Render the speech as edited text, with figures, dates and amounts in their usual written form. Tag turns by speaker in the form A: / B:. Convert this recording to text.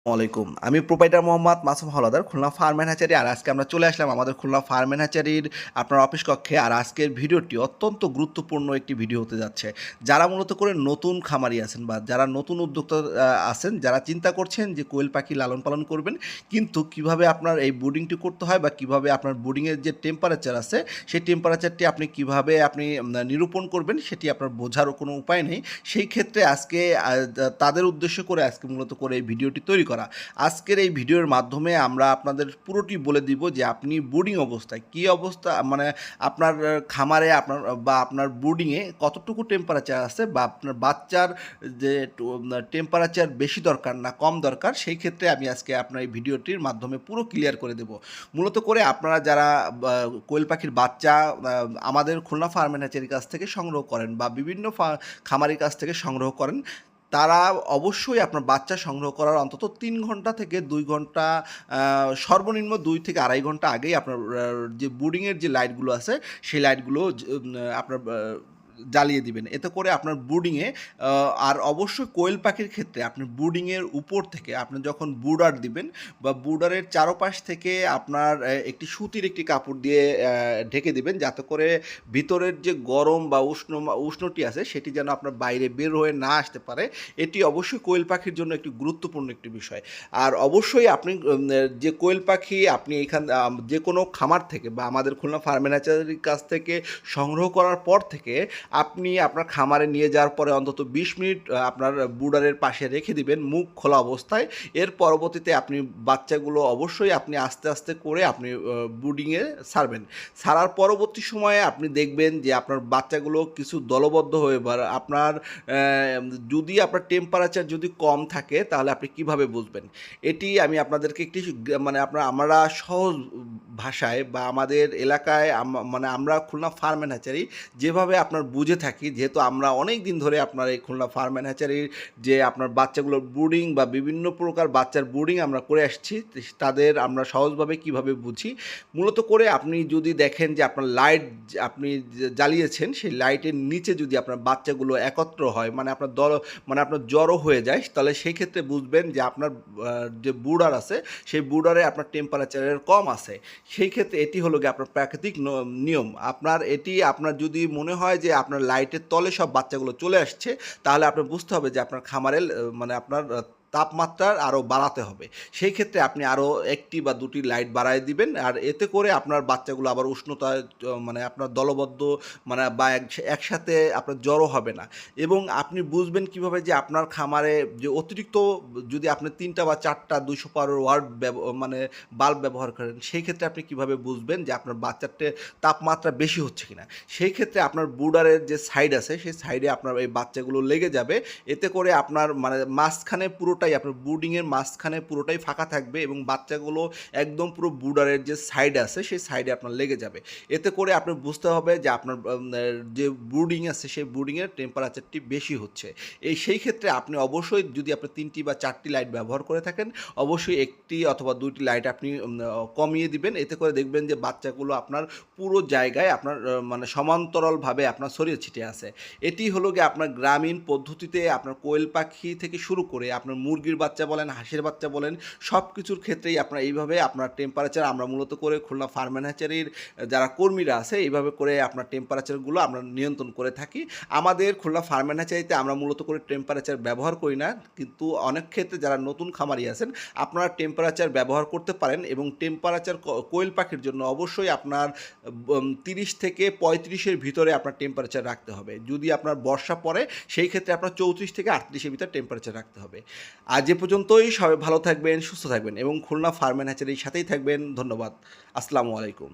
A: ওয়ালাইকুম। আমি proprietor Mohammad Masum Hawladar, Khulna farm and hatchery. আর আজকে আমরা চলে আসলাম আমাদের খুলনা ফার্ম অ্যান্ড হ্যাচারির আপনার অফিস কক্ষে। আর আজকের ভিডিওটি অত্যন্ত গুরুত্বপূর্ণ একটি ভিডিও হতে যাচ্ছে। যারা মূলত করে নতুন খামারি আছেন বা যারা নতুন উদ্যোক্তা আছেন, যারা চিন্তা করছেন যে কোয়েল পাখি লালন পালন করবেন, কিন্তু কিভাবে আপনার এই ব্রুডিংটি করতে হয় বা কিভাবে আপনার ব্রুডিংয়ের যে টেম্পারেচার আছে, সেই টেম্পারেচারটি আপনি কিভাবে নিরূপণ করবেন সেটি আপনার বোঝারও কোনো উপায় নেই। সেই ক্ষেত্রে আজকে তাদের উদ্দেশ্য করে আজকে মূলত করে এই ভিডিওটি তৈরি করা। আজকের এই ভিডিওর মাধ্যমে আমরা আপনাদের পুরোটি বলে দিব যে আপনি ব্রুডিং অবস্থায় কী অবস্থা, আপনার খামারে আপনার ব্রুডিংয়ে কতটুকু টেম্পারেচার আছে বা আপনার বাচ্চার যে টেম্পারেচার বেশি দরকার না কম দরকার, সেই ক্ষেত্রে আমি আজকে আপনার এই ভিডিওটির মাধ্যমে পুরো ক্লিয়ার করে দেব। মূলত করে আপনারা যারা কোয়েল পাখির বাচ্চা আমাদের খুলনা ফার্ম অ্যান্ড হ্যাচারির কাছ থেকে সংগ্রহ করেন বা বিভিন্ন খামারির কাছ থেকে সংগ্রহ করেন, তারা অবশ্যই আপনার বাচ্চা সংগ্রহ করার অন্তত ৩ ঘন্টা থেকে ২ ঘন্টা, সর্বনিম্ন ২ থেকে ২.৫ ঘন্টা আগেই আপনার যে ব্রুডিংয়ের যে লাইটগুলো আছে সেই লাইটগুলো আপনার জ্বালিয়ে দিবেন। এতে করে আপনার ব্রুডিংয়ে আর অবশ্যই কোয়েল পাখির ক্ষেত্রে আপনি ব্রুডিংয়ের উপর থেকে আপনি যখন ব্রুডার দিবেন বা ব্রুডারের চারপাশ থেকে আপনার একটি সুতির একটি কাপড় দিয়ে ঢেকে দিবেন, যাতে করে ভিতরের যে গরম বা উষ্ণটি আছে সেটি যেন আপনার বাইরে বের হয়ে না আসতে পারে। এটি অবশ্যই কোয়েল পাখির জন্য একটি গুরুত্বপূর্ণ একটি বিষয়। আর অবশ্যই আপনি যে কোয়েল পাখি আপনি যে কোনো খামার থেকে বা আমাদের খুলনা ফার্ম ম্যানেজারের কাছ থেকে সংগ্রহ করার পর থেকে আপনি আপনার খামারে নিয়ে যাওয়ার পরে অন্তত ২০ মিনিট আপনার ব্রুডারের পাশে রেখে দিবেন মুখ খোলা অবস্থায়। এর পরবর্তীতে আপনি বাচ্চাগুলো অবশ্যই আপনি আস্তে আস্তে করে আপনি ব্রুডিংয়ে ছাড়বেন। ছাড়ার পরবর্তী সময়ে আপনি দেখবেন যে আপনার বাচ্চাগুলো কিছু দলবদ্ধ হয়ে আপনার যদি আপনার টেম্পারেচার যদি কম থাকে তাহলে আপনি কিভাবে বুঝবেন? এটি আমি আপনাদেরকে একটি আমরা সহজ ভাষায় বা আমাদের এলাকায় আমরা খুলনা ফার্ম অ্যান্ড হ্যাচারি যেভাবে আপনার বুঝে থাকি, যেহেতু আমরা অনেক দিন ধরে আপনার এই খুলনা ফার্ম অ্যান্ড হ্যাচারির যে আপনার বাচ্চাগুলোর ব্রুডিং বা বিভিন্ন প্রকার বাচ্চার ব্রুডিং আমরা করে আসছি, তাদের আমরা সহজভাবে কিভাবে বুঝি। মূলত করে আপনি যদি দেখেন যে আপনার লাইট আপনি জ্বালিয়েছেন, সেই লাইটের নিচে যদি আপনার বাচ্চাগুলো একত্র হয়, আপনার জড়ো হয়ে যায়, তাহলে সেই ক্ষেত্রে বুঝবেন যে আপনার যে ব্রুডার আছে সেই ব্রুডারে আপনার টেম্পারেচারের কম আছে। সেই ক্ষেত্রে এটি হলো গিয়ে আপনার প্রাকৃতিক নিয়ম। আপনার যদি মনে হয় যে আপনার লাইটের তলে সব বাচ্চাগুলো চলে আসছে, তাহলে আপনার বুঝতে হবে যে আপনার খামারের আপনার তাপমাত্রার আরও বাড়াতে হবে। সেই ক্ষেত্রে আপনি আরও ১টি বা ২টি লাইট বাড়ায় দিবেন। আর এতে করে আপনার বাচ্চাগুলো আবার উষ্ণতায় আপনার দলবদ্ধ বা একসাথে আপনার জড়ো হবে না। এবং আপনি বুঝবেন কিভাবে যে আপনার খামারে যে অতিরিক্ত যদি আপনি ৩টা বা ৪টা ২০০ পাওয়ার ওয়াট বাল্ব ব্যবহার করেন, সেই ক্ষেত্রে আপনি কিভাবে বুঝবেন যে আপনার বাচ্চারটা তাপমাত্রা বেশি হচ্ছে কিনা? সেই ক্ষেত্রে আপনার ব্রুডারের যে সাইড আছে সেই সাইডে আপনার এই বাচ্চাগুলো লেগে যাবে। এতে করে আপনার মাঝখানে পুরোটাই আপনার ব্রুডিংয়ের মাঝখানে পুরোটাই ফাঁকা থাকবে এবং বাচ্চাগুলো একদম পুরো ব্রুডারের যে সাইড আছে সেই সাইডে আপনার লেগে যাবে। এতে করে আপনার বুঝতে হবে যে আপনার যে ব্রুডিং আছে সেই ব্রুডিংয়ের টেম্পারেচারটি বেশি হচ্ছে। সেই ক্ষেত্রে আপনি অবশ্যই যদি আপনি ৩টি বা ৪টি লাইট ব্যবহার করে থাকেন, অবশ্যই ১টি অথবা ২টি লাইট আপনি কমিয়ে দিবেন। এতে করে দেখবেন যে বাচ্চাগুলো আপনার পুরো জায়গায় আপনার সমান্তরালভাবে আপনার ছড়িয়ে ছিটিয়ে আছে। এটি হলো গিয়ে আপনার গ্রামীণ পদ্ধতিতে আপনার কোয়েল পাখি থেকে শুরু করে আপনার মুরগির বাচ্চা বলেন, হাঁসের বাচ্চা বলেন, সব কিছুর ক্ষেত্রেই আপনার এইভাবে আপনার টেম্পারেচার আমরা মূলত করে খুলনা ফার্ম অ্যান্ড হ্যাচারির যারা কর্মীরা আছে এইভাবে করে আপনার টেম্পারেচারগুলো আমরা নিয়ন্ত্রণ করে থাকি। আমাদের খুলনা ফার্ম অ্যান্ড হ্যাচারিতে আমরা মূলত করে টেম্পারেচার ব্যবহার করি না, কিন্তু অনেক ক্ষেত্রে যারা নতুন খামারি আছেন আপনারা টেম্পারেচার ব্যবহার করতে পারেন। এবং টেম্পারেচার কোয়েল পাখির জন্য অবশ্যই আপনার ৩০ থেকে ৩৫-এর ভিতরে আপনার টেম্পারেচার রাখতে হবে। যদি আপনার বর্ষা পড়ে সেই ক্ষেত্রে আপনার ৩৪ থেকে ৩৮-এর ভিতরে টেম্পারেচার রাখতে হবে। আজ এ পর্যন্তই। সবাই ভালো থাকবেন, সুস্থ থাকবেন এবং খুলনা ফার্ম অ্যান্ড হ্যাচারির সাথেই থাকবেন। ধন্যবাদ। আসসালামু আলাইকুম।